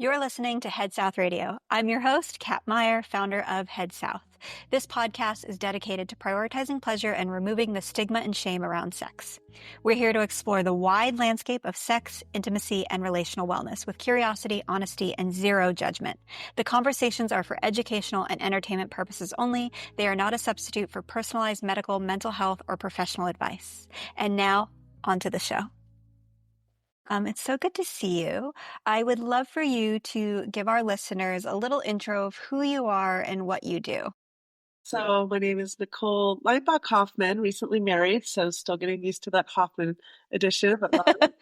You're listening to Head South Radio. I'm your host, Kat Meyer, founder of Head South. This podcast is dedicated to prioritizing pleasure and removing the stigma and shame around sex. We're here to explore the wide landscape of sex, intimacy, and relational wellness with curiosity, honesty, and zero judgment. The conversations are for educational and entertainment purposes only. They are not a substitute for personalized medical, mental health, or professional advice. And now, on to the show. It's so good to see you. I would love for you to give our listeners a little intro of who you are and what you do. So my name is Nicole Leinbach Hoffman, recently married, so still getting used to that Hoffman edition, but love it.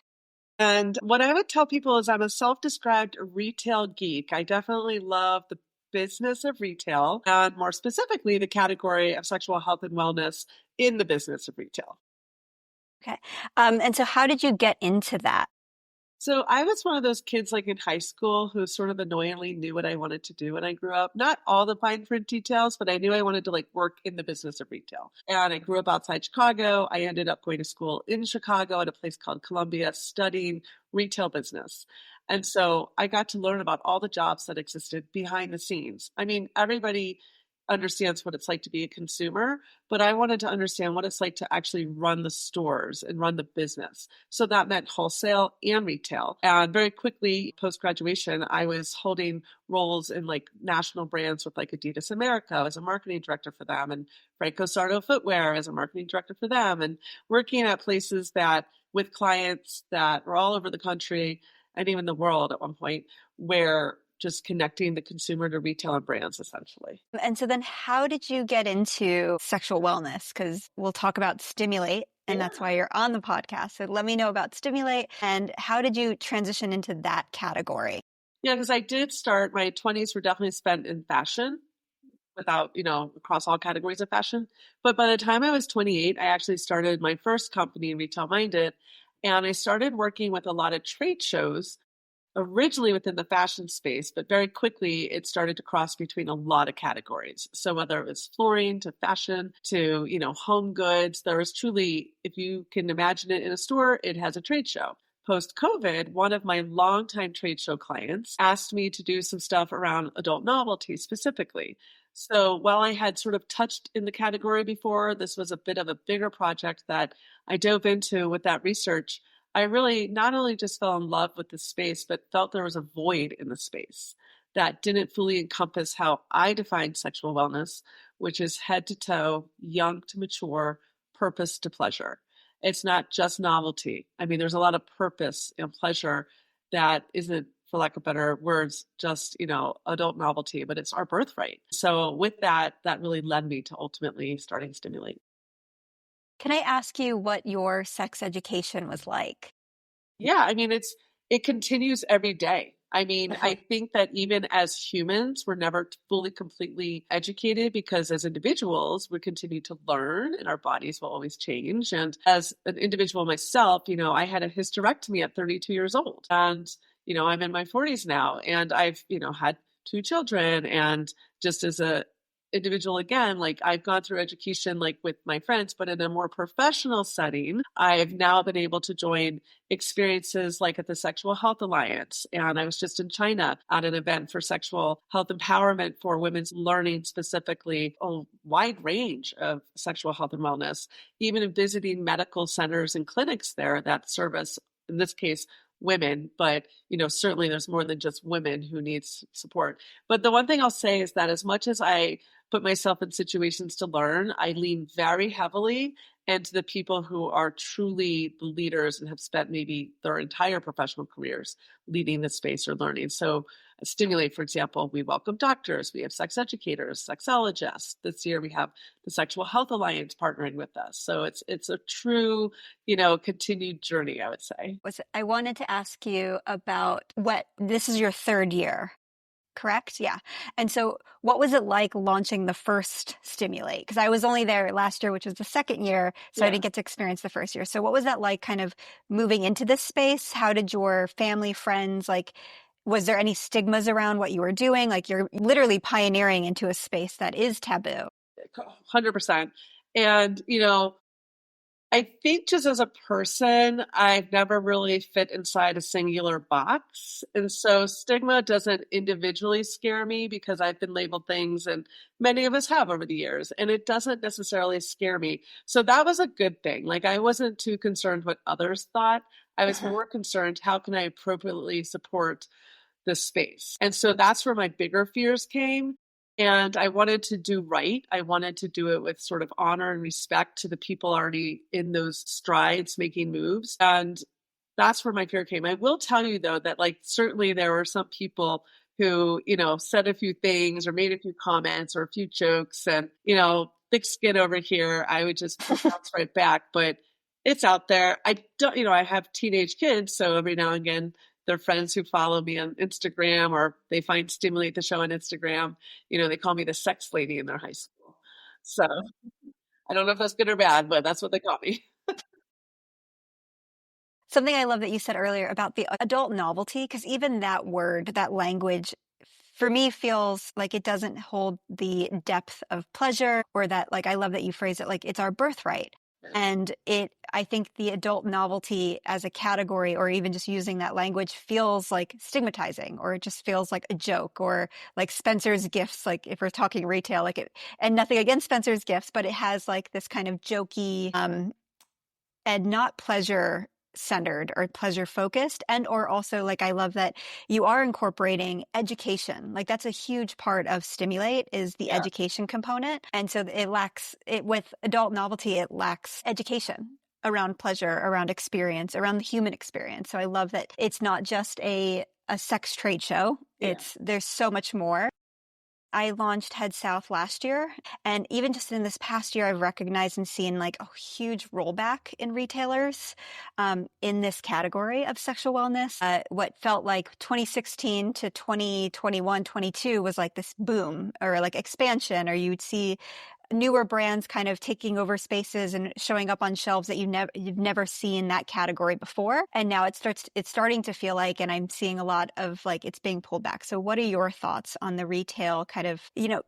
And what I would tell people is I'm a self-described retail geek. I definitely love the business of retail, and more specifically, the category of sexual health and wellness in the business of retail. Okay. And so how did you get into that? So I was one of those kids like in high school who sort of annoyingly knew what I wanted to do when I grew up. Not all the fine print details, but I knew I wanted to like work in the business of retail. And I grew up outside Chicago. I ended up going to school in Chicago at a place called Columbia, studying retail business. And so I got to learn about all the jobs that existed behind the scenes. I mean, everybody understands what it's like to be a consumer, but I wanted to understand what it's like to actually run the stores and run the business. So that meant wholesale and retail. And very quickly, post graduation, I was holding roles in like national brands with like Adidas America as a marketing director for them, and Franco Sardo Footwear as a marketing director for them, and working at places that with clients that were all over the country and even the world at one point, where just connecting the consumer to retail and brands, essentially. And so then how did you get into sexual wellness? Because we'll talk about Stimulate, and that's why you're on the podcast. So let me know about Stimulate and how did you transition into that category? Yeah, because I did start, my 20s were definitely spent in fashion without, across all categories of fashion. But by the time I was 28, I actually started my first company, Retail Minded, and I started working with a lot of trade shows originally within the fashion space, but very quickly it started to cross between a lot of categories. So whether it was flooring to fashion to, home goods, there was truly, if you can imagine it in a store, it has a trade show. Post COVID, one of my longtime trade show clients asked me to do some stuff around adult novelty specifically. So while I had sort of touched in the category before, this was a bit of a bigger project that I dove into with that research. I really not only just fell in love with the space, but felt there was a void in the space that didn't fully encompass how I define sexual wellness, which is head to toe, young to mature, purpose to pleasure. It's not just novelty. I mean, there's a lot of purpose and pleasure that isn't, for lack of better words, just, adult novelty, but it's our birthright. So with that, that really led me to ultimately starting Stimulate. Can I ask you what your sex education was like? Yeah, I mean, it continues every day. I mean, I think that even as humans, we're never fully completely educated because as individuals, we continue to learn and our bodies will always change. And as an individual myself, I had a hysterectomy at 32 years old. And, I'm in my 40s now and I've, had two children. And just as a individual again, like I've gone through education like with my friends, but in a more professional setting, I've now been able to join experiences like at the Sexual Health Alliance. And I was just in China at an event for sexual health empowerment for women's learning, specifically a wide range of sexual health and wellness, even in visiting medical centers and clinics there that service, in this case, women, but certainly there's more than just women who need support. But the one thing I'll say is that as much as I put myself in situations to learn, I lean very heavily into the people who are truly the leaders and have spent maybe their entire professional careers leading the space or learning. So Stimulate, for example, we welcome doctors, we have sex educators, sexologists. This year we have the Sexual Health Alliance partnering with us. So it's a true, continued journey, I would say. I wanted to ask you about this is your third year, correct? Yeah. And so what was it like launching the first Stimulate? Because I was only there last year, which was the second year, so I didn't get to experience the first year. So what was that like kind of moving into this space? How did your family, friends, was there any stigmas around what you were doing? Like you're literally pioneering into a space that is taboo. 100%. And, I think just as a person, I've never really fit inside a singular box. And so stigma doesn't individually scare me because I've been labeled things, and many of us have over the years, and it doesn't necessarily scare me. So that was a good thing. Like, I wasn't too concerned what others thought. I was more concerned, how can I appropriately support this space? And so that's where my bigger fears came. And I wanted to do right. I wanted to do it with sort of honor and respect to the people already in those strides making moves. And that's where my fear came. I will tell you though that like certainly there were some people who, said a few things or made a few comments or a few jokes, and, thick skin over here. I would just bounce right back. But it's out there. I don't, I have teenage kids, so every now and again their friends who follow me on Instagram or they find Stimulate the Show on Instagram, they call me the sex lady in their high school. So I don't know if that's good or bad, but that's what they call me. Something I love that you said earlier about the adult novelty, because even that word, that language, for me feels like it doesn't hold the depth of pleasure, or that, like, I love that you phrase it like it's our birthright. And I think the adult novelty as a category, or even just using that language, feels like stigmatizing, or it just feels like a joke, or like Spencer's Gifts, like if we're talking retail, like it, and nothing against Spencer's Gifts, but it has like this kind of jokey, and not pleasure centered or pleasure focused. And or also, like, I love that you are incorporating education. Like, that's a huge part of Stimulate, is the education component. And so it lacks it with adult novelty, it lacks education around pleasure, around experience, around the human experience. So I love that it's not just a sex trade show. There's so much more. I launched Head South last year, and even just in this past year, I've recognized and seen like a huge rollback in retailers in this category of sexual wellness. What felt like 2016 to 2021, 22 was like this boom or like expansion, or you'd see newer brands kind of taking over spaces and showing up on shelves that you've never seen that category before. And now it's starting to feel like, and I'm seeing a lot of like it's being pulled back. So what are your thoughts on the retail kind of,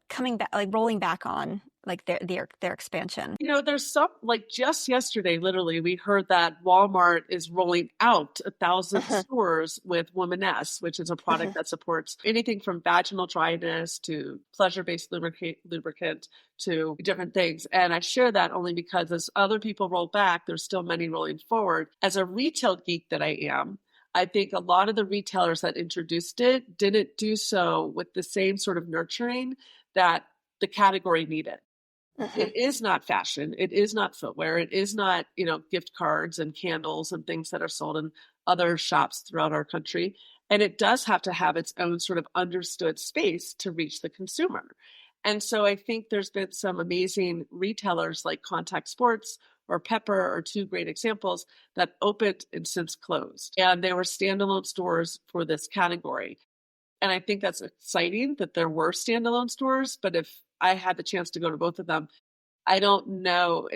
coming back, like rolling back on like their expansion? There's some, like just yesterday, literally, we heard that Walmart is rolling out 1,000 stores with Womaness, which is a product that supports anything from vaginal dryness to pleasure-based lubricant to different things. And I share that only because as other people roll back, there's still many rolling forward. As a retail geek that I am, I think a lot of the retailers that introduced it didn't do so with the same sort of nurturing that the category needed. It is not fashion. It is not footwear. It is not, gift cards and candles and things that are sold in other shops throughout our country. And it does have to have its own sort of understood space to reach the consumer. And so I think there's been some amazing retailers like Contact Sports or Pepper are two great examples that opened and since closed. And they were standalone stores for this category. And I think that's exciting that there were standalone stores, but if I had the chance to go to both of them, I don't know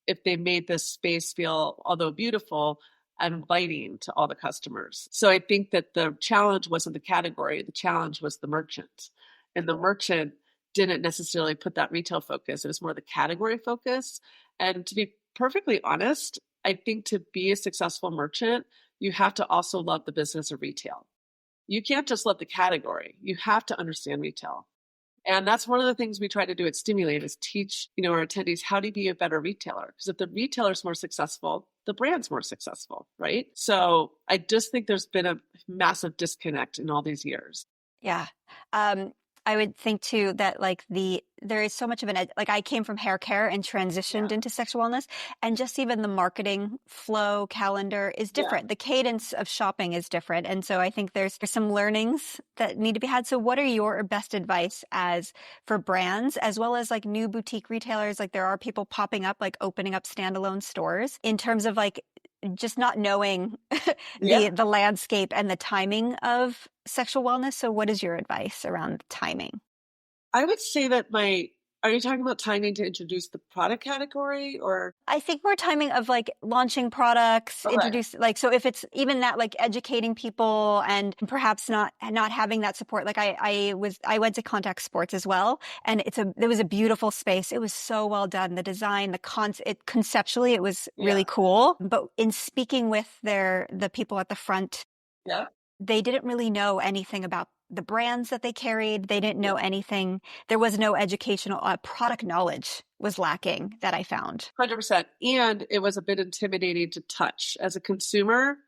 if they made this space feel, although beautiful, inviting to all the customers. So I think that the challenge wasn't the category, the challenge was the merchant. And the merchant didn't necessarily put that retail focus. It was more the category focus. And to be perfectly honest, I think to be a successful merchant, you have to also love the business of retail. You can't just love the category. You have to understand retail. And that's one of the things we try to do at Stimulate is teach, our attendees how to be a better retailer. Because if the retailer's more successful, the brand's more successful, right? So I just think there's been a massive disconnect in all these years. Yeah. I would think too that like there is so much of like I came from hair care and transitioned into sexual wellness, and just even the marketing flow calendar is different. The cadence of shopping is different. And so I think there's some learnings that need to be had. So what are your best advice for brands as well as like new boutique retailers? Like there are people popping up, like opening up standalone stores, in terms of like just not knowing the landscape and the timing of sexual wellness. So what is your advice around timing? I would say that Are you talking about timing to introduce the product category or? I think more timing of like launching products, Okay. introduce like, so if it's even that, like educating people and perhaps not having that support. Like I went to contact sports as well, and it was a beautiful space. It was so well done. The design, conceptually, it was Yeah. really cool. But in speaking with the people at the front, Yeah. they didn't really know anything about the brands that they carried. They didn't know Yeah. anything. There was no educational product knowledge was lacking that I found. 100%. And it was a bit intimidating to touch. As a consumer,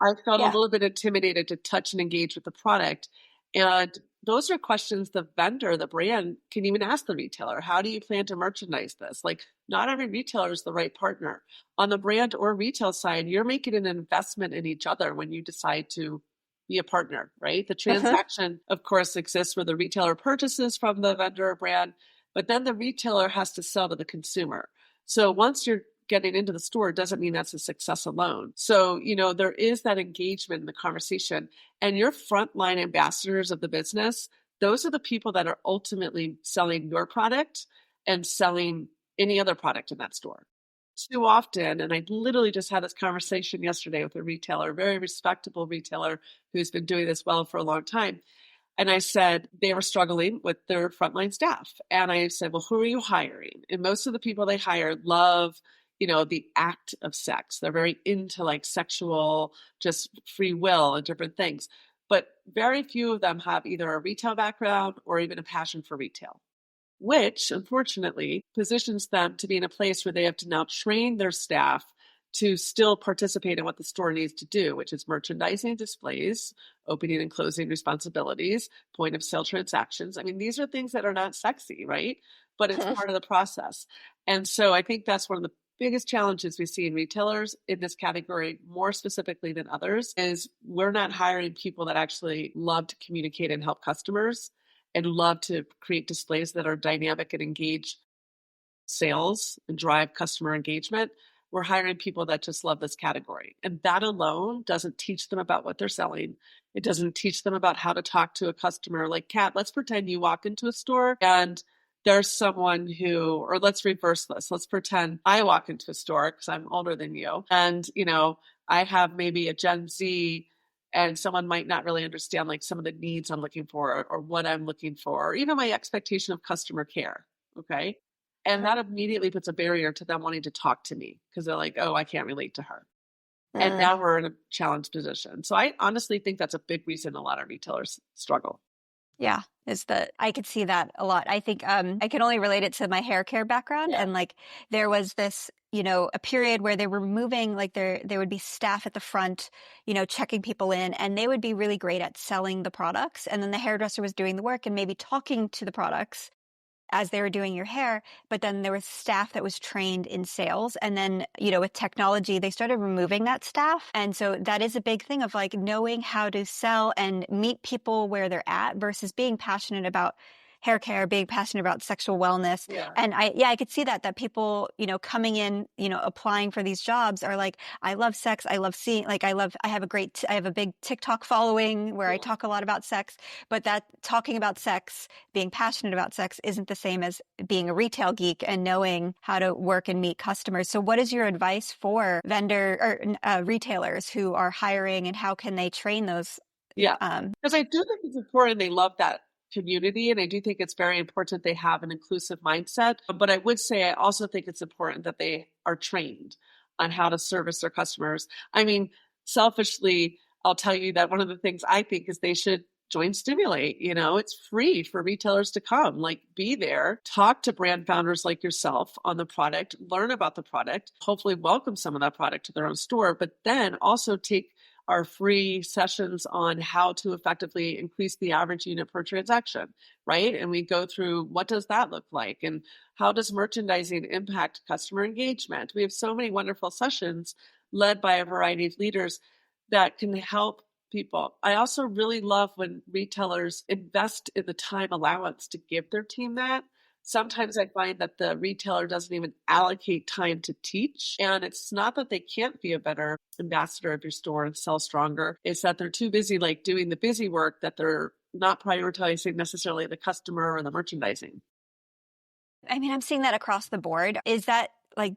I felt a Yeah. little bit intimidated to touch and engage with the product. And those are questions the vendor, the brand can even ask the retailer. How do you plan to merchandise this? Like, not every retailer is the right partner. On the brand or retail side, you're making an investment in each other when you decide to be a partner, right? The Uh-huh. transaction, of course, exists where the retailer purchases from the vendor or brand, but then the retailer has to sell to the consumer. So once you're getting into the store, doesn't mean that's a success alone. So, there is that engagement in the conversation, and your frontline ambassadors of the business, those are the people that are ultimately selling your product and selling any other product in that store. Too often, and I literally just had this conversation yesterday with a retailer, a very respectable retailer who's been doing this well for a long time. And I said they were struggling with their frontline staff. And I said, well, who are you hiring? And most of the people they hire love, the act of sex. They're very into like sexual, just free will and different things. But very few of them have either a retail background or even a passion for retail, which unfortunately positions them to be in a place where they have to now train their staff to still participate in what the store needs to do, which is merchandising displays, opening and closing responsibilities, point of sale transactions. I mean, these are things that are not sexy, right? But it's part of the process. And so I think that's one of the biggest challenges we see in retailers in this category, more specifically than others, is we're not hiring people that actually love to communicate and help customers and love to create displays that are dynamic and engage sales and drive customer engagement. We're hiring people that just love this category. And that alone doesn't teach them about what they're selling. It doesn't teach them about how to talk to a customer. Like, Kat, let's pretend you walk into a store and there's someone who, or let's reverse this. Let's pretend I walk into a store because I'm older than you. And, I have maybe a Gen Z and someone might not really understand like some of the needs I'm looking for or what I'm looking for, or even my expectation of customer care. Okay. And that immediately puts a barrier to them wanting to talk to me because they're like, oh, I can't relate to her. And now we're in a challenged position. So I honestly think that's a big reason a lot of retailers struggle. Yeah, I could see that a lot. I think I can only relate it to my hair care background. Yeah. And like there was this, a period where they were moving, like there would be staff at the front, checking people in, and they would be really great at selling the products. And then the hairdresser was doing the work and maybe talking to the products as they were doing your hair, but then there was staff that was trained in sales. And then, with technology, they started removing that staff. And so that is a big thing of like knowing how to sell and meet people where they're at versus being passionate about hair care, being passionate about sexual wellness. Yeah. And I could see that people, coming in, applying for these jobs are like, I love sex. I love seeing, like, I have a big TikTok following where I talk a lot about sex, but that talking about sex, being passionate about sex isn't the same as being a retail geek and knowing how to work and meet customers. So what is your advice for retailers who are hiring, and how can they train those? Yeah. Because I do think it's important. They love that community. And I do think it's very important they have an inclusive mindset. But I would say I also think it's important that they are trained on how to service their customers. I mean, selfishly, I'll tell you that one of the things I think is they should join Stimulate. It's free for retailers to come, like be there, talk to brand founders like yourself on the product, learn about the product, hopefully welcome some of that product to their own store, but then also take our free sessions on how to effectively increase the average unit per transaction, right? And we go through what does that look like and how does merchandising impact customer engagement? We have so many wonderful sessions led by a variety of leaders that can help people. I also really love when retailers invest in the time allowance to give their team that. Sometimes I find that the retailer doesn't even allocate time to teach. And it's not that they can't be a better ambassador of your store and sell stronger. It's that they're too busy like doing the busy work that they're not prioritizing necessarily the customer or the merchandising. I mean, I'm seeing that across the board. Is that like,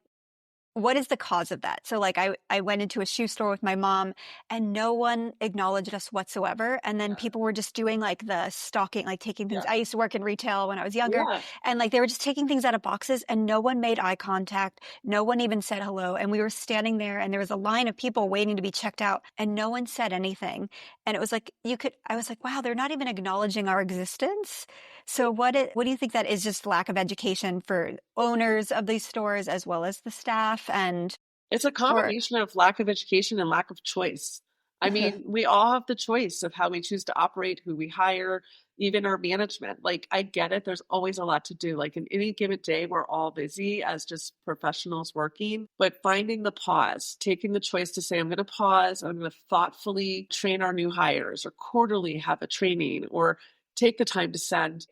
what is the cause of that? So like I went into a shoe store with my mom and no one acknowledged us whatsoever. And then Yeah. people were just doing like the stocking, like taking things. Yeah. I used to work in retail when I was younger, Yeah. and like they were just taking things out of boxes and no one made eye contact. No one even said hello. And we were standing there and there was a line of people waiting to be checked out and no one said anything. And it was like I was like, wow, they're not even acknowledging our existence. So what do you think that is, just lack of education for owners of these stores as well as the staff? And It's a or combination of lack of education and lack of choice. I mean, we all have the choice of how we choose to operate, who we hire, even our management. Like, I get it. There's always a lot to do. Like, in any given day, we're all busy as just professionals working, but finding the pause, taking the choice to say, I'm going to pause, I'm going to thoughtfully train our new hires, or quarterly have a training, or take the time to send,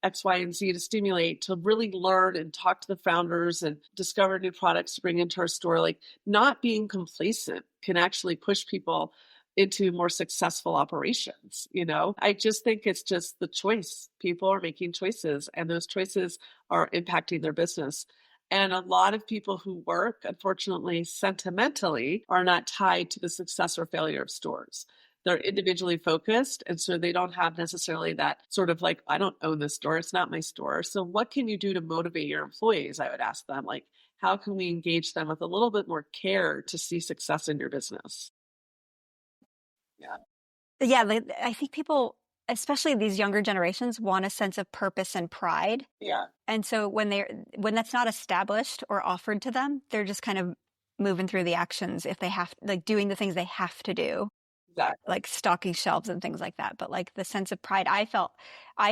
X, Y, and Z to stimulate, to really learn and talk to the founders and discover new products to bring into our store. Like, not being complacent can actually push people into more successful operations. I just think it's just the choice. People are making choices and those choices are impacting their business. And a lot of people who work, unfortunately, sentimentally, are not tied to the success or failure of stores. They're individually focused. And so they don't have necessarily that sort of like, I don't own this store. It's not my store. So what can you do to motivate your employees? I would ask them, like, how can we engage them with a little bit more care to see success in your business? Yeah. yeah, I think people, especially these younger generations, want a sense of purpose and pride. Yeah. And so when that's not established or offered to them, they're just kind of moving through the actions, if they have, like, doing the things they have to do, Exactly. like stocking shelves and things like that. But like the sense of pride I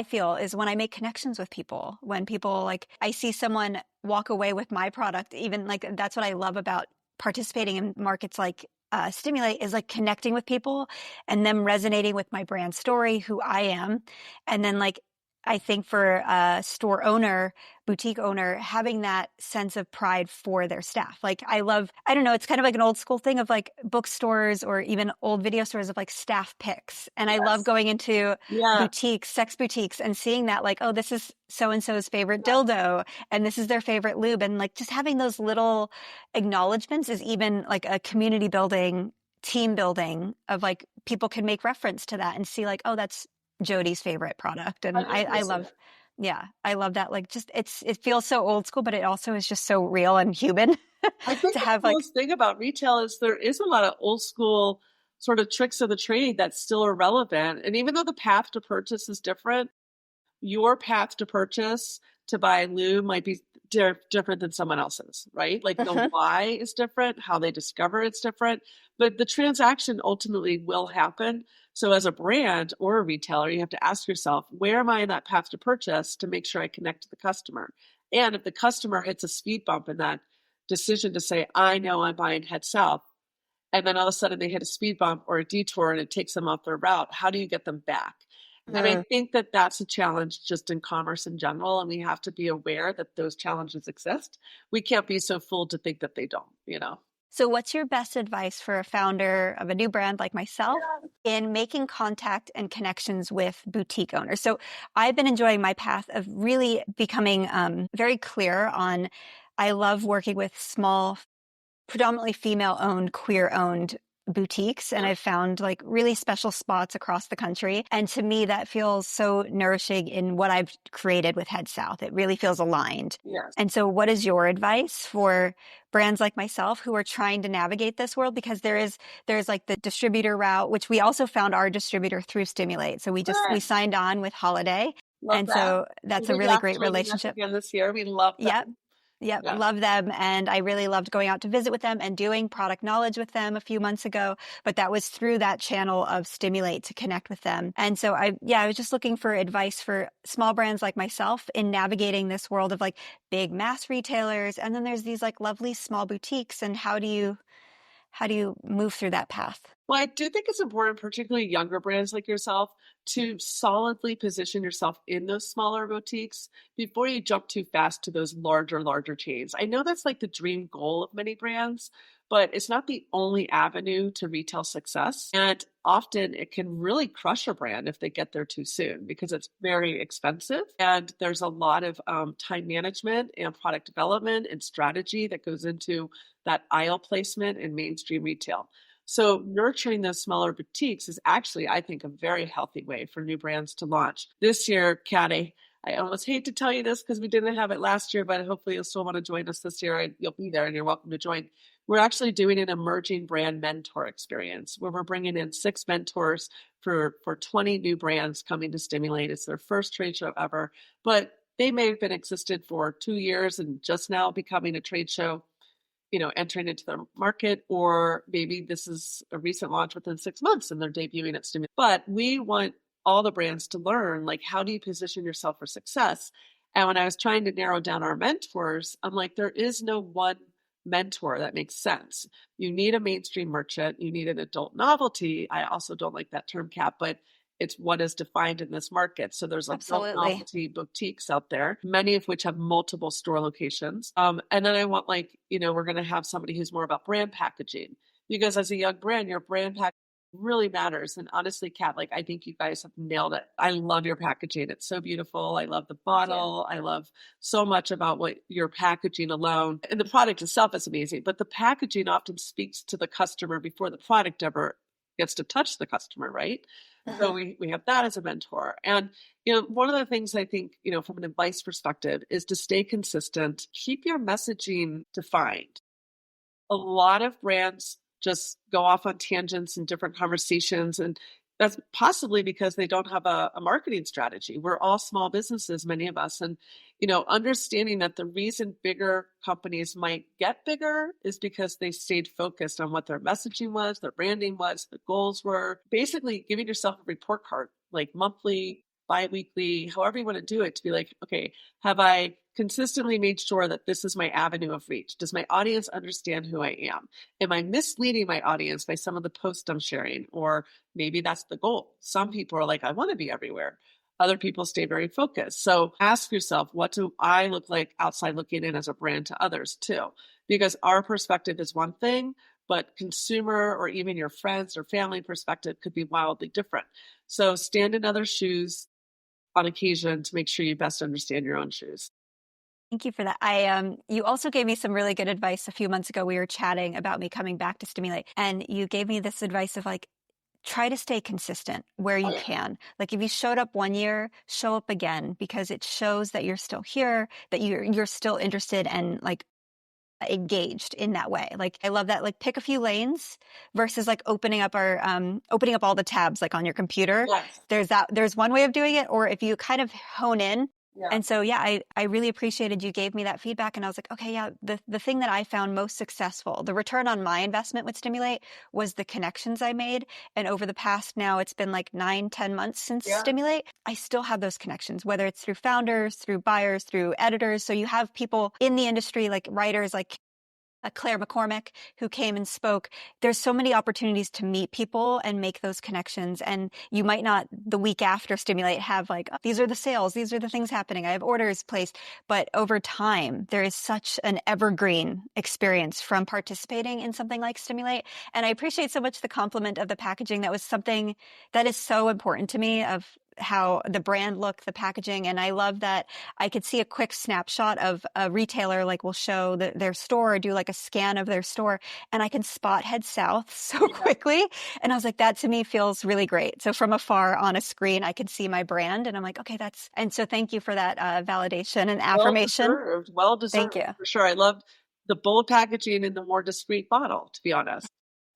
feel is when I make connections with people, when people, like, I see someone walk away with my product, even like, that's what I love about participating in markets like Stimulate, is like connecting with people and them resonating with my brand story, who I am. And then, like, I think for a store owner, boutique owner, having that sense of pride for their staff. Like, I don't know, it's kind of like an old school thing of like bookstores or even old video stores of like staff picks. And I love Yes. going into Yeah. boutiques, sex boutiques, and seeing that, like, oh, this is so-and-so's favorite dildo and this is their favorite lube. And like just having those little acknowledgments is even like a community building, team building of like people can make reference to that and see like, oh, that's Jody's favorite product. And I 100%. love, yeah, I love that. Like, just it feels so old school, but it also is just so real and human I think to the have, like, coolest thing about retail is there is a lot of old school sort of tricks of the trade that still are relevant. And even though the path to purchase is different, your path to purchase to buy lube might be different than someone else's, right? Like, the why is different, how they discover it's different, but the transaction ultimately will happen. So as a brand or a retailer, you have to ask yourself, where am I in that path to purchase to make sure I connect to the customer? And if the customer hits a speed bump in that decision to say, I know I'm buying head south, and then all of a sudden they hit a speed bump or a detour and it takes them off their route, how do you get them back? And I think that that's a challenge just in commerce in general. And we have to be aware that those challenges exist. We can't be so fooled to think that they don't. So what's your best advice for a founder of a new brand like myself in making contact and connections with boutique owners? So I've been enjoying my path of really becoming very clear on, I love working with small, predominantly female-owned, queer-owned boutiques, and I've found like really special spots across the country. And to me, that feels so nourishing in what I've created with Head South. It really feels aligned. Yes. And so what is your advice for brands like myself who are trying to navigate this world? Because there's like the distributor route, which we also found our distributor through Stimulate. So we signed on with Holiday. Love And that. so that's a really great relationship. Again this year. We love that. Yep. Yeah. Love them. And I really loved going out to visit with them and doing product knowledge with them a few months ago. But that was through that channel of Stimulate to connect with them. And so I was just looking for advice for small brands like myself in navigating this world of like big mass retailers. And then there's these like lovely small boutiques. And how do you move through that path? Well, I do think it's important, particularly younger brands like yourself, to solidly position yourself in those smaller boutiques before you jump too fast to those larger chains. I know that's like the dream goal of many brands, but it's not the only avenue to retail success. And often it can really crush a brand if they get there too soon because it's very expensive. And there's a lot of time management and product development and strategy that goes into that aisle placement in mainstream retail. So nurturing those smaller boutiques is actually, I think, a very healthy way for new brands to launch. This year, Kat, I almost hate to tell you this because we didn't have it last year, but hopefully you'll still want to join us this year and you'll be there and you're welcome to join. We're actually doing an emerging brand mentor experience where we're bringing in 6 mentors for 20 new brands coming to Stimulate. It's their first trade show ever, but they may have been existed for 2 years and just now becoming a trade show, entering into their market, or maybe this is a recent launch within 6 months and they're debuting at Stimulate. But we want all the brands to learn, like, how do you position yourself for success? And when I was trying to narrow down our mentors, I'm like, there is no one mentor that makes sense. You need a mainstream merchant. You need an adult novelty. I also don't like that term, Cap, but it's what is defined in this market. So there's adult novelty boutiques out there, many of which have multiple store locations. And then I want we're going to have somebody who's more about brand packaging, because as a young brand, your brand packaging really matters. And honestly, Kat, I think you guys have nailed it. I love your packaging. It's so beautiful. I love the bottle. I love so much about what your packaging alone, and the product itself is amazing, but the packaging often speaks to the customer before the product ever gets to touch the customer, right? So we have that as a mentor. And, one of the things I think, from an advice perspective is to stay consistent, keep your messaging defined. A lot of brands just go off on tangents and different conversations. And that's possibly because they don't have a marketing strategy. We're all small businesses, many of us. And, understanding that the reason bigger companies might get bigger is because they stayed focused on what their messaging was, their branding was, the goals were. Basically giving yourself a report card, like monthly, bi-weekly, however you want to do it, to be like, okay, have I consistently made sure that this is my avenue of reach? Does my audience understand who I am? Am I misleading my audience by some of the posts I'm sharing? Or maybe that's the goal. Some people are like, I want to be everywhere. Other people stay very focused. So ask yourself, what do I look like outside looking in as a brand to others too? Because our perspective is one thing, but consumer or even your friends or family perspective could be wildly different. So stand in others' shoes on occasion to make sure you best understand your own shoes. Thank you for that. You also gave me some really good advice a few months ago. We were chatting about me coming back to Stimulate, and you gave me this advice of try to stay consistent where you can. Like, if you showed up one year, show up again, because it shows that you're still here, that you're still interested and engaged in that way. I love that. Pick a few lanes versus opening up all the tabs on your computer. Yes. There's one way of doing it, or if you kind of hone in. Yeah. And so, I really appreciated you gave me that feedback, and I was like, okay, the thing that I found most successful, the return on my investment with Stimulate, was the connections I made. And over the past, now it's been 9-10 months since Stimulate, I still have those connections, whether it's through founders, through buyers, through editors. So you have people in the industry, writers like Claire McCormick, who came and spoke. There's so many opportunities to meet people and make those connections. And you might not, the week after Stimulate, have these are the sales, these are the things happening, I have orders placed. But over time, there is such an evergreen experience from participating in something like Stimulate. And I appreciate so much the compliment of the packaging. That was something that is so important to me, of how the brand look, the packaging. And I love that I could see a quick snapshot of a retailer, will show their store, or do a scan of their store, and I can spot Head South so quickly. And I was like, that to me feels really great. So from afar on a screen, I could see my brand, and I'm like, okay, and so thank you for that validation and affirmation. Well deserved. Thank you. For sure. I loved the bold packaging and the more discreet bottle, to be honest.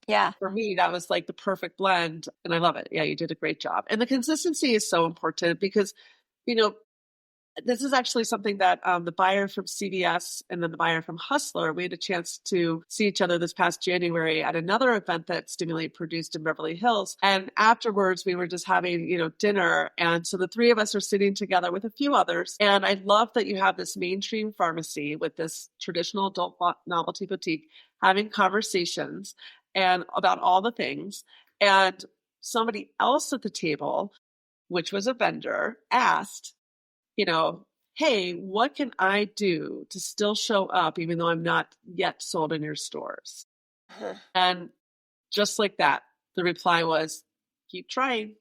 Yeah. For me, that was the perfect blend, and I love it. Yeah, you did a great job. And the consistency is so important because, this is actually something that the buyer from CVS and then the buyer from Hustler, we had a chance to see each other this past January at another event that Stimulate produced in Beverly Hills. And afterwards, we were just having, dinner. And so the three of us are sitting together with a few others. And I love that you have this mainstream pharmacy with this traditional adult novelty boutique having conversations and about all the things. And somebody else at the table, which was a vendor, asked, hey, what can I do to still show up even though I'm not yet sold in your stores? And just like that, the reply was, keep trying,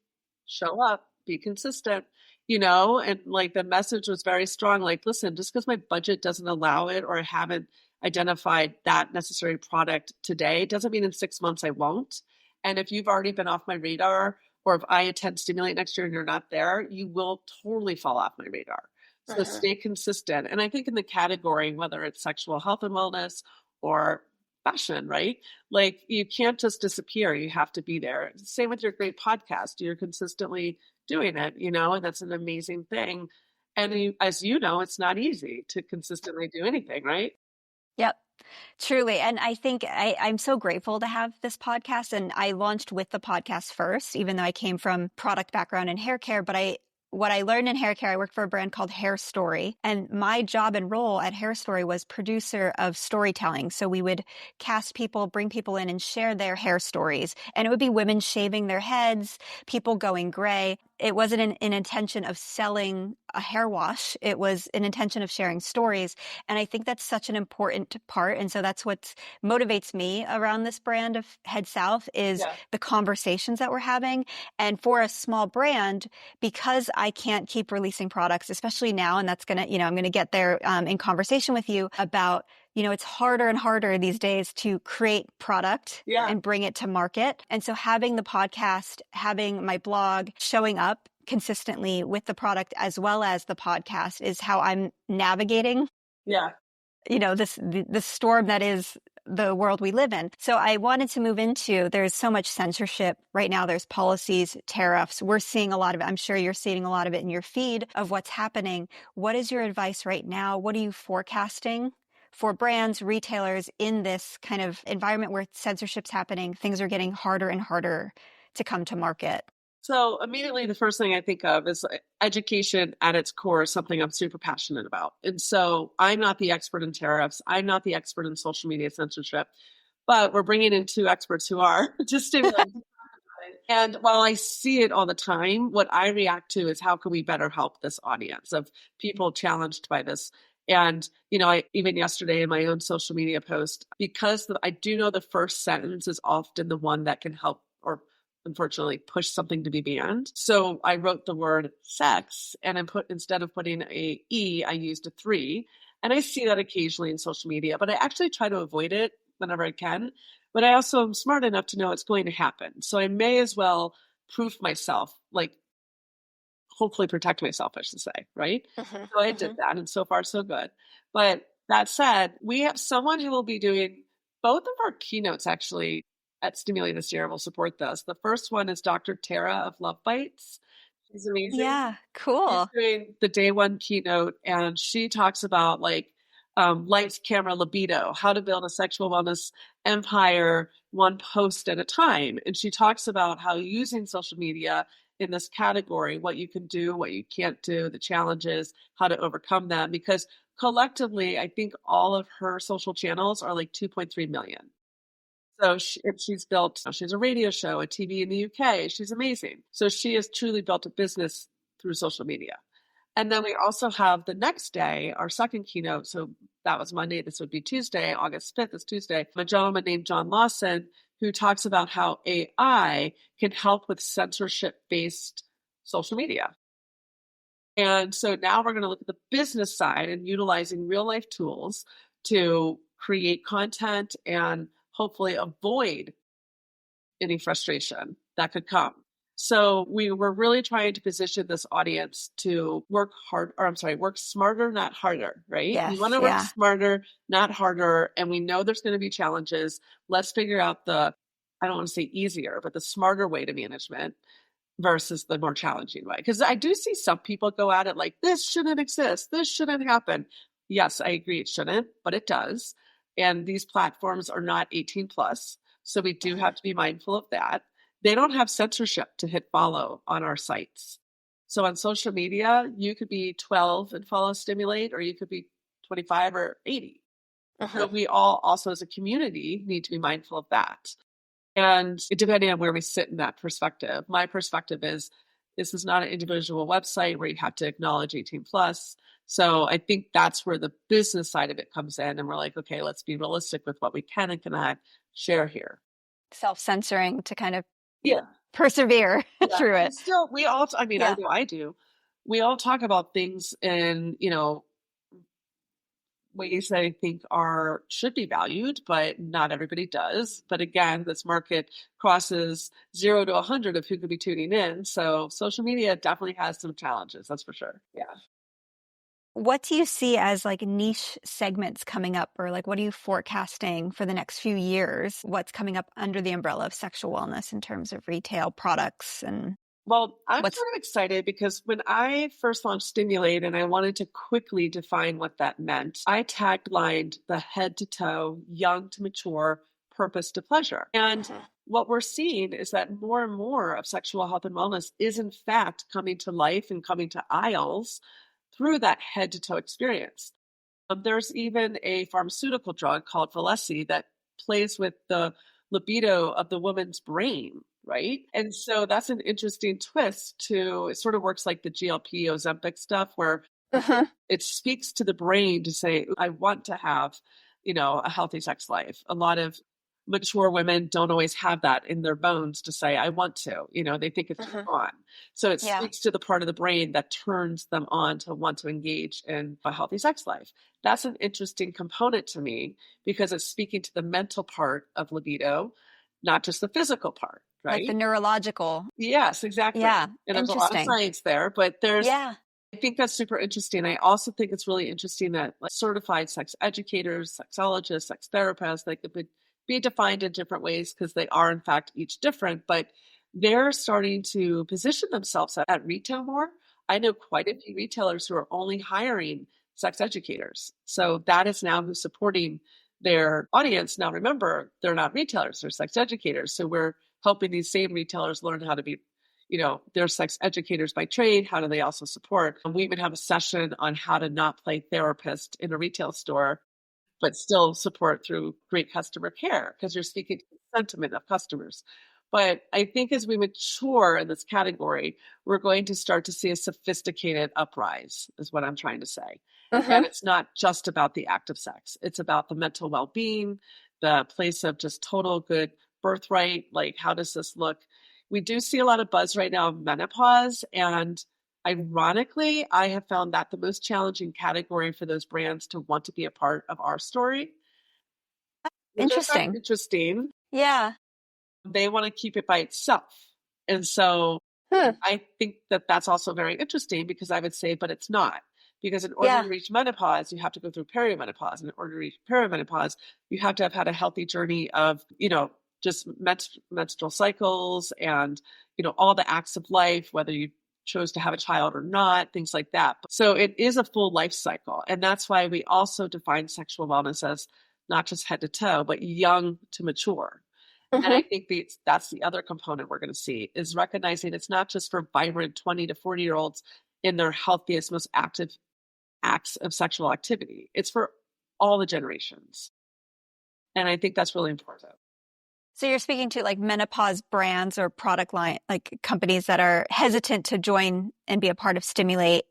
show up, be consistent, you know, and like the message was very strong. Like, listen, just because my budget doesn't allow it or I haven't identified that necessary product today doesn't mean in 6 months I won't. And if you've already been off my radar, or if I attend Stimulate next year and you're not there, you will totally fall off my radar. So stay consistent. And I think in the category, whether it's sexual health and wellness or fashion, right? Like you can't just disappear. You have to be there. Same with your great podcast. You're consistently doing it, you know, and that's an amazing thing. And as you know, it's not easy to consistently do anything, right? Yep. Truly. And I think I'm so grateful to have this podcast. And I launched with the podcast first, even though I came from product background in hair care. But what I learned in hair care, I worked for a brand called Hair Story. And my job and role at Hair Story was producer of storytelling. So we would cast people, bring people in and share their hair stories. And it would be women shaving their heads, people going gray. It wasn't an intention of selling a hair wash. It was an intention of sharing stories. And I think that's such an important part. And so that's what motivates me around this brand of Head South is the conversations that we're having. And for a small brand, because I can't keep releasing products, especially now, and that's going to, I'm going to get there in conversation with you about, it's harder and harder these days to create product and bring it to market. And so having the podcast, having my blog, showing up consistently with the product as well as the podcast is how I'm navigating, the storm that is the world we live in. So I wanted to move into, there's so much censorship right now. There's policies, tariffs. We're seeing a lot of it. I'm sure you're seeing a lot of it in your feed of what's happening. What is your advice right now? What are you forecasting for brands, retailers in this kind of environment where censorship's happening? Things are getting harder and harder to come to market. So immediately the first thing I think of is education at its core is something I'm super passionate about. And so I'm not the expert in tariffs. I'm not the expert in social media censorship, but we're bringing in two experts who are just stimulating. And while I see it all the time, what I react to is how can we better help this audience of people challenged by this? And, I even yesterday in my own social media post, because I do know the first sentence is often the one that can help or unfortunately push something to be banned. So I wrote the word sex and instead of putting a E, I used a 3. And I see that occasionally in social media, but I actually try to avoid it whenever I can. But I also am smart enough to know it's going to happen. So I may as well proof myself, like hopefully protect myself, I should say, right? So I did that, and so far so good. But that said, we have someone who will be doing both of our keynotes actually at Stimulate this year. Will support this. The first one is Dr. Tara of Love Bites. She's amazing. Yeah, cool. She's doing the day one keynote, and she talks about lights, camera, libido, how to build a sexual wellness empire one post at a time. And she talks about how using social media in this category, what you can do, what you can't do, the challenges, how to overcome them. Because collectively, I think all of her social channels are like 2.3 million. So she's a radio show, a TV in the UK. She's amazing. So she has truly built a business through social media. And then we also have the next day, our second keynote. So that was Monday. This would be Tuesday, August 5th is Tuesday. A gentleman named John Lawson who talks about how AI can help with censorship-based social media. And so now we're going to look at the business side and utilizing real-life tools to create content and hopefully avoid any frustration that could come. So we were really trying to position this audience to work smarter, not harder, right? Yes, we want to work smarter, not harder. And we know there's going to be challenges. Let's figure out I don't want to say easier, but the smarter way to management versus the more challenging way. Because I do see some people go at it like, this shouldn't exist. This shouldn't happen. Yes, I agree it shouldn't, but it does. And these platforms are not 18 plus. So we do have to be mindful of that. They don't have censorship to hit follow on our sites. So on social media, you could be 12 and follow Stimulate, or you could be 25 or 80. So we all also as a community need to be mindful of that. And depending on where we sit in that perspective, my perspective is this is not an individual website where you have to acknowledge 18 plus. So I think that's where the business side of it comes in. And we're like, okay, let's be realistic with what we can and cannot share here. Self-censoring to kind of Yeah. persevere Yeah. through And it. still, we all, I mean, I Yeah. know I do. We all talk about things in, ways that I think should be valued, but not everybody does. But again, this market crosses 0 to 100 of who could be tuning in. So social media definitely has some challenges, that's for sure. Yeah. What do you see as like niche segments coming up, or like what are you forecasting for the next few years? What's coming up under the umbrella of sexual wellness in terms of retail products and Well, I'm what's sort of excited because when I first launched Stimulate and I wanted to quickly define what that meant, I taglined the head to toe, young to mature, purpose to pleasure. And what we're seeing is that more and more of sexual health and wellness is in fact coming to life and coming to aisles through that head to toe experience. There's even a pharmaceutical drug called Valesi that plays with the libido of the woman's brain, right? And so that's an interesting twist to it sort of works like the GLP Ozempic stuff where uh-huh. it speaks to the brain to say, I want to have, a healthy sex life. A lot of mature women don't always have that in their bones to say, I want to, they think it's just on. So it Yeah. speaks to the part of the brain that turns them on to want to engage in a healthy sex life. That's an interesting component to me because it's speaking to the mental part of libido, not just the physical part, Like the right? neurological. Yes, exactly. Yeah. And there's a lot of Interesting. science there, but Yeah. I think that's super interesting. I also think it's really interesting that like certified sex educators, sexologists, sex therapists, they could be defined in different ways because they are in fact each different, but they're starting to position themselves at retail more. I know quite a few retailers who are only hiring sex educators. So that is now who's supporting their audience. Now remember, they're not retailers, they're sex educators. So we're helping these same retailers learn how to be they're sex educators by trade. How do they also support? And we even have a session on how to not play therapist in a retail store, but still support through great customer care because you're speaking to the sentiment of customers. But I think as we mature in this category, we're going to start to see a sophisticated uprise, is what I'm trying to say. And it's not just about the act of sex, it's about the mental well being, the place of just total good birthright. Like, how does this look? We do see a lot of buzz right now of menopause. And ironically, I have found that the most challenging category for those brands to want to be a part of our story, which I find Interesting. interesting. Yeah. They want to keep it by itself. And so Huh. I think that that's also very interesting because I would say, but it's not. Because in order Yeah. to reach menopause, you have to go through perimenopause. And in order to reach perimenopause, you have to have had a healthy journey of, just menstrual cycles and, all the acts of life, whether you chose to have a child or not, things like that. So it is a full life cycle. And that's why we also define sexual wellness as not just head to toe, but young to mature. And I think that's the other component we're going to see is recognizing it's not just for vibrant 20 to 40-year-olds in their healthiest, most active acts of sexual activity. It's for all the generations. And I think that's really important. So you're speaking to like menopause brands or product line, like companies that are hesitant to join and be a part of Stimulate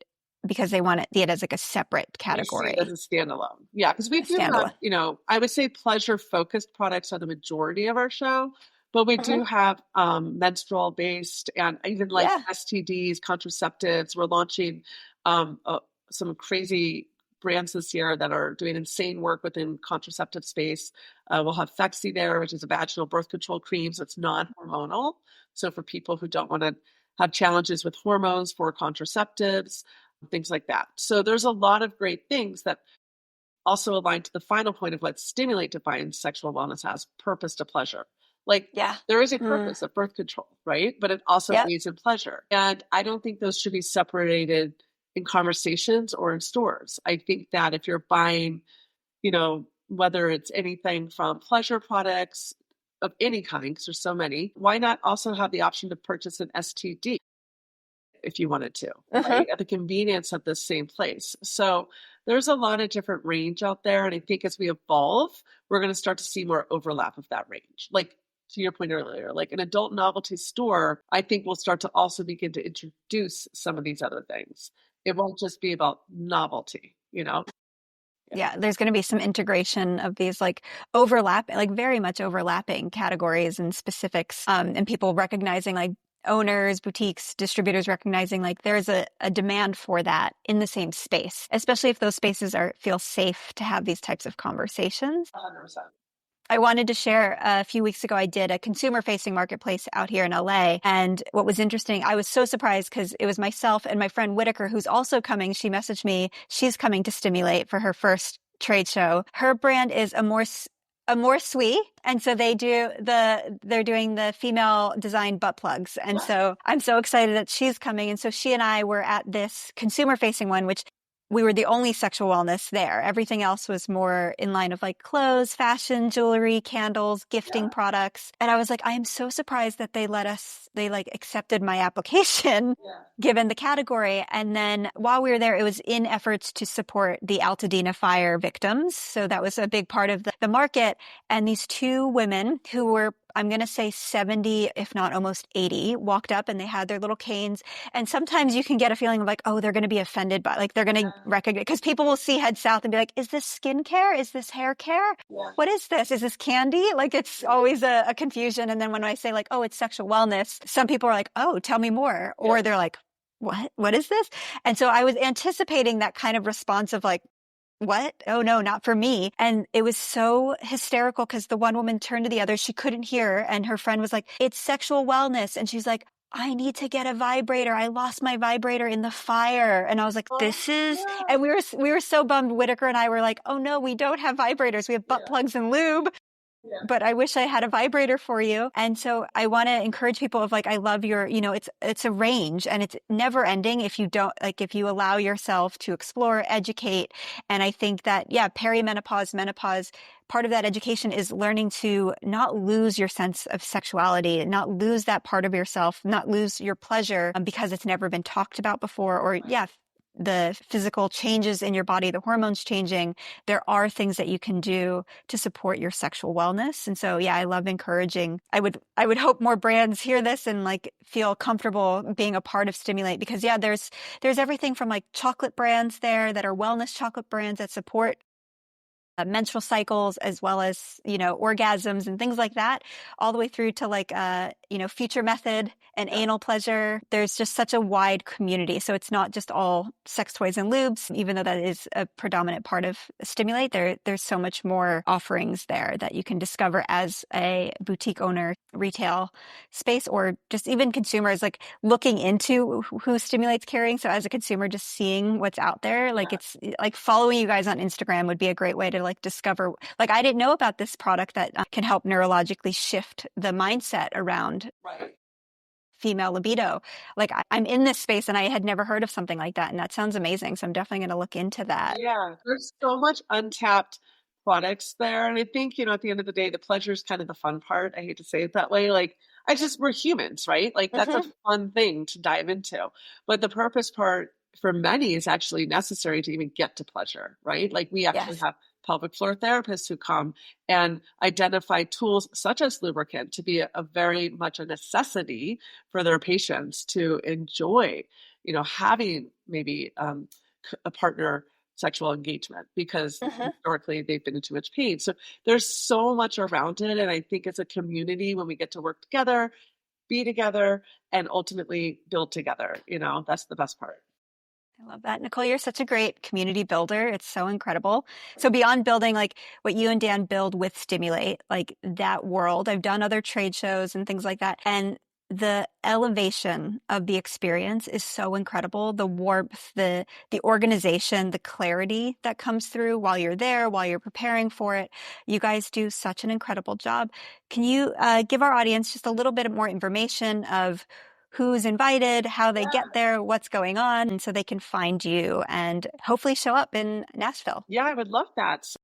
because they want it as like a separate They see it as category, a standalone. Yeah, because we a do have, standalone. I would say pleasure focused products are the majority of our show, but we do have menstrual based and even like Yeah. STDs, contraceptives. We're launching some crazy brands this year that are doing insane work within contraceptive space. We'll have Phexxi there, which is a vaginal birth control cream, so it's non-hormonal. So for people who don't want to have challenges with hormones for contraceptives, things like that. So there's a lot of great things that also align to the final point of what Stimulate defines sexual wellness as purpose to pleasure. Like Yeah. there is a purpose of birth control, right? But it also Yep. aids in pleasure. And I don't think those should be separated in conversations or in stores. I think that if you're buying, whether it's anything from pleasure products of any kind, because there's so many, why not also have the option to purchase an STD? If you wanted to, right? At the convenience of the same place. So there's a lot of different range out there. And I think as we evolve, we're going to start to see more overlap of that range. Like to your point earlier, like an adult novelty store, I think we'll start to also begin to introduce some of these other things. It won't just be about novelty, Yeah, there's going to be some integration of these like overlap, like very much overlapping categories and specifics, and people recognizing like owners, boutiques, distributors recognizing like there's a demand for that in the same space, especially if those spaces feel safe to have these types of conversations. 100%. I wanted to share a few weeks ago, I did a consumer facing marketplace out here in LA. And what was interesting, I was so surprised because it was myself and my friend Whitaker, who's also coming. She messaged me. She's coming to Stimulate for her first trade show. Her brand is Amore Sui. And so they're doing the female design butt plugs. And so I'm so excited that she's coming. And so she and I were at this consumer facing one, which we were the only sexual wellness there. Everything else was more in line of like clothes, fashion, jewelry, candles, gifting products. And I was like, I am so surprised that they like accepted my application given the category. And then while we were there, it was in efforts to support the Altadena fire victims. So that was a big part of the market. And these two women who were, I'm going to say 70, if not almost 80, walked up and they had their little canes. And sometimes you can get a feeling of like, oh, they're going to be offended by, like, they're going to recognize, because people will see Head South and be like, is this skincare? Is this hair care? What is this? Is this candy? Like, it's always a confusion. And then when I say like, oh, it's sexual wellness, some people are like, oh, tell me more. Or they're like, what is this? And so I was anticipating that kind of response of like, what? Oh no, not for me. And it was so hysterical because the one woman turned to the other. She couldn't hear. And her friend was like, it's sexual wellness. And she's like, I need to get a vibrator. I lost my vibrator in the fire. And I was like, and we were so bummed. Whitaker and I were like, oh no, we don't have vibrators. We have butt plugs and lube. But I wish I had a vibrator for you. And so I want to encourage people of like, I love your, it's a range and it's never ending if you don't, like, if you allow yourself to explore, educate. And I think that, perimenopause, menopause, part of that education is learning to not lose your sense of sexuality, not lose that part of yourself, not lose your pleasure because it's never been talked about before, or the physical changes in your body, the hormones changing, there are things that you can do to support your sexual wellness. And so, I love encouraging. I would hope more brands hear this and like feel comfortable being a part of Stimulate because there's everything from like chocolate brands there that are wellness chocolate brands that support menstrual cycles as well as, orgasms and things like that, all the way through to like, future method and anal pleasure. There's just such a wide community. So it's not just all sex toys and lubes, even though that is a predominant part of Stimulate. There's so much more offerings there that you can discover as a boutique owner, retail space, or just even consumers like looking into who Stimulate's carrying. So as a consumer, just seeing what's out there, like it's like following you guys on Instagram would be a great way to like discover, like I didn't know about this product that can help neurologically shift the mindset around female libido. Like I'm in this space and I had never heard of something like that. And that sounds amazing. So I'm definitely going to look into that. Yeah, there's so much untapped products there. And I think, at the end of the day, the pleasure is kind of the fun part. I hate to say it that way. Like we're humans, right? Like that's a fun thing to dive into. But the purpose part for many is actually necessary to even get to pleasure, right? Like we actually have pelvic floor therapists who come and identify tools such as lubricant to be a very much a necessity for their patients to enjoy, having maybe a partner sexual engagement because historically they've been in too much pain. So there's so much around it. And I think it's a community when we get to work together, be together, and ultimately build together. That's the best part. I love that. Nicole, you're such a great community builder. It's so incredible. So beyond building like what you and Dan build with Stimulate, like that world, I've done other trade shows and things like that. And the elevation of the experience is so incredible. The warmth, the organization, the clarity that comes through while you're there, while you're preparing for it. You guys do such an incredible job. Can you give our audience just a little bit more information of who's invited, how they get there, what's going on, and so they can find you and hopefully show up in Nashville? Yeah, I would love that. So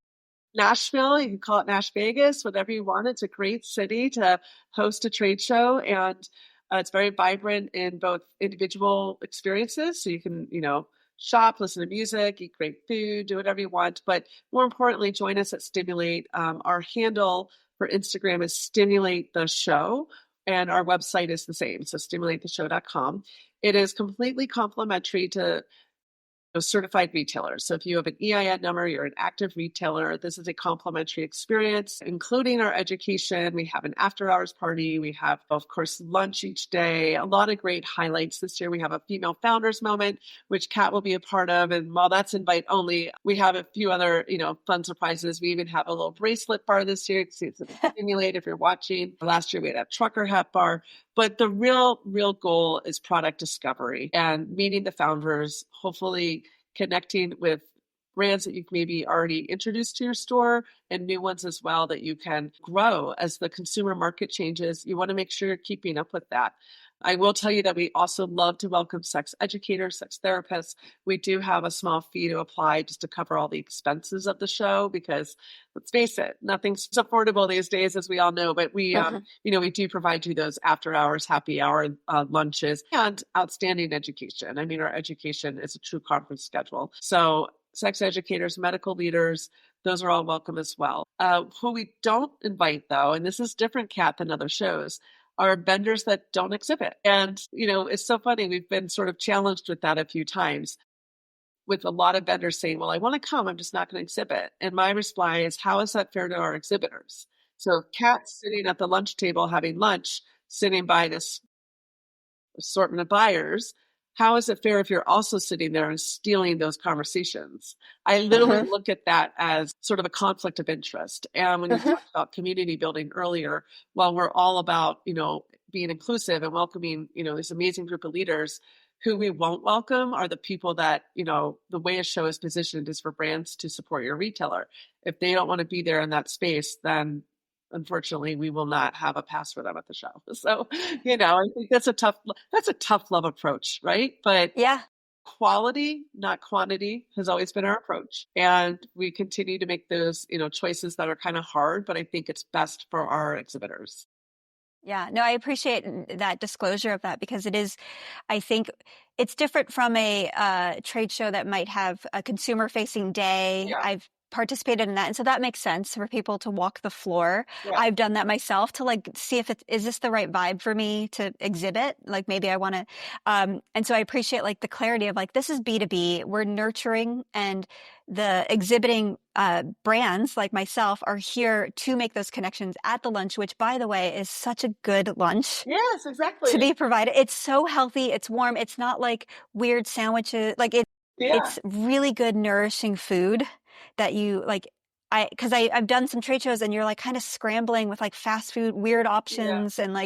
Nashville, you can call it Nash Vegas, whatever you want. It's a great city to host a trade show, and it's very vibrant in both individual experiences. So you can, shop, listen to music, eat great food, do whatever you want. But more importantly, join us at Stimulate. Our handle for Instagram is Stimulate the Show. And our website is the same. So stimulatetheshow.com. It is completely complimentary to certified retailers. So if you have an EIN number, you're an active retailer, this is a complimentary experience, including our education. We have an after hours party. We have, of course, lunch each day. A lot of great highlights this year. We have a female founders moment, which Kat will be a part of. And while that's invite only, we have a few other, fun surprises. We even have a little bracelet bar this year. You can see it's stimulate if you're watching. Last year we had a trucker hat bar. But the real goal is product discovery and meeting the founders, hopefully connecting with brands that you've maybe already introduced to your store and new ones as well that you can grow as the consumer market changes. You want to make sure you're keeping up with that. I will tell you that we also love to welcome sex educators, sex therapists. We do have a small fee to apply just to cover all the expenses of the show because let's face it, nothing's affordable these days, as we all know, but we, we do provide you those after hours, happy hour lunches and outstanding education. I mean, our education is a true conference schedule. So sex educators, medical leaders, those are all welcome as well. Who we don't invite though, and this is different, Kat, than other shows, are vendors that don't exhibit. And, it's so funny. We've been sort of challenged with that a few times with a lot of vendors saying, well, I want to come, I'm just not going to exhibit. And my reply is, how is that fair to our exhibitors? So Kat's sitting at the lunch table having lunch, sitting by this assortment of buyers. How is it fair if you're also sitting there and stealing those conversations? I literally look at that as sort of a conflict of interest. And when you talked about community building earlier, while we're all about, being inclusive and welcoming, this amazing group of leaders, who we won't welcome are the people that, the way a show is positioned is for brands to support your retailer. If they don't want to be there in that space, then unfortunately, we will not have a pass for them at the show. So, I think that's a tough love approach, right? But yeah, quality, not quantity, has always been our approach. And we continue to make those, choices that are kind of hard, but I think it's best for our exhibitors. Yeah, no, I appreciate that disclosure of that because it is, I think it's different from a trade show that might have a consumer facing day. Yeah. I've participated in that. And so that makes sense for people to walk the floor. Yeah. I've done that myself to see if is this the right vibe for me to exhibit? Like maybe I want to, and so I appreciate the clarity of this is B2B, we're nurturing, and the exhibiting brands like myself are here to make those connections at the lunch, which by the way is such a good lunch. Yes, exactly. To be provided. It's so healthy. It's warm. It's not weird sandwiches. It's really good, nourishing food that you because I've done some trade shows and you're kind of scrambling with fast food, weird options and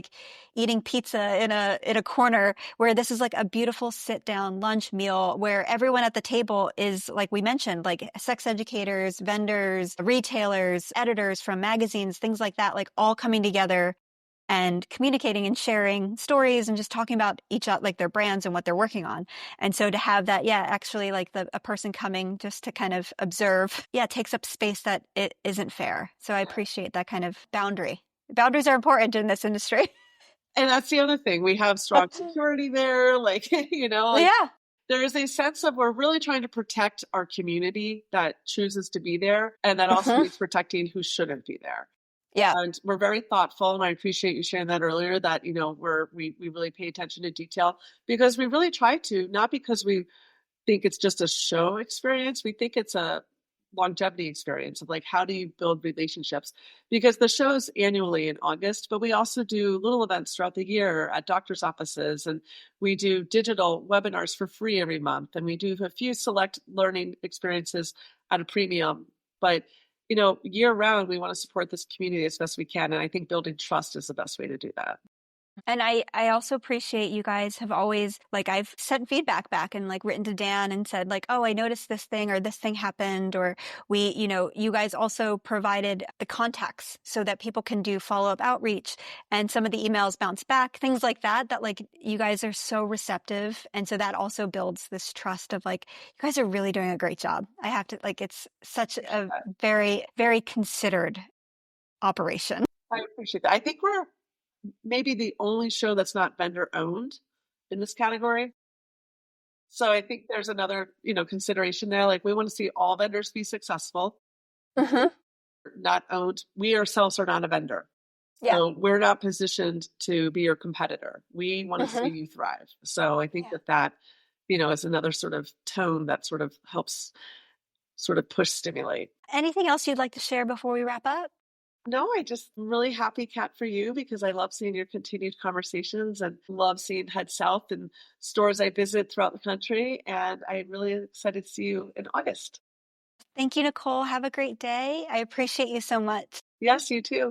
eating pizza in a corner, where this is a beautiful sit down lunch meal where everyone at the table is, like we mentioned, sex educators, vendors, retailers, editors from magazines, things like that, all coming together and communicating and sharing stories and just talking about each other, their brands and what they're working on. And so to have that, actually a person coming just to kind of observe, takes up space that it isn't fair. So I appreciate that kind of boundary. Boundaries are important in this industry. And that's the other thing. We have strong security there. There is a sense of we're really trying to protect our community that chooses to be there. And that also means protecting who shouldn't be there. Yeah. And we're very thoughtful. And I appreciate you sharing that earlier, that, we really pay attention to detail because we really try to, not because we think it's just a show experience. We think it's a longevity experience of how do you build relationships, because the show's annually in August, but we also do little events throughout the year at doctors' offices, and we do digital webinars for free every month. And we do a few select learning experiences at a premium, but year round, we want to support this community as best we can. And I think building trust is the best way to do that. And I also appreciate you guys have always, I've sent feedback back and written to Dan and said oh, I noticed this thing or this thing happened, or we, you guys also provided the contacts so that people can do follow-up outreach, and some of the emails bounce back, things like that you guys are so receptive. And so that also builds this trust of you guys are really doing a great job. I have to, it's such a very, very considered operation. I appreciate that. I think we're maybe the only show that's not vendor owned in this category. So I think there's another, consideration there. We want to see all vendors be successful, not owned. We ourselves are not a vendor. So we're not positioned to be your competitor. We want to see you thrive. So I think that is another sort of tone that sort of helps sort of push stimulate. Anything else you'd like to share before we wrap up? No, I just am really happy, Kat, for you because I love seeing your continued conversations and love seeing Head South and stores I visit throughout the country. And I'm really excited to see you in August. Thank you, Nicole. Have a great day. I appreciate you so much. Yes, you too.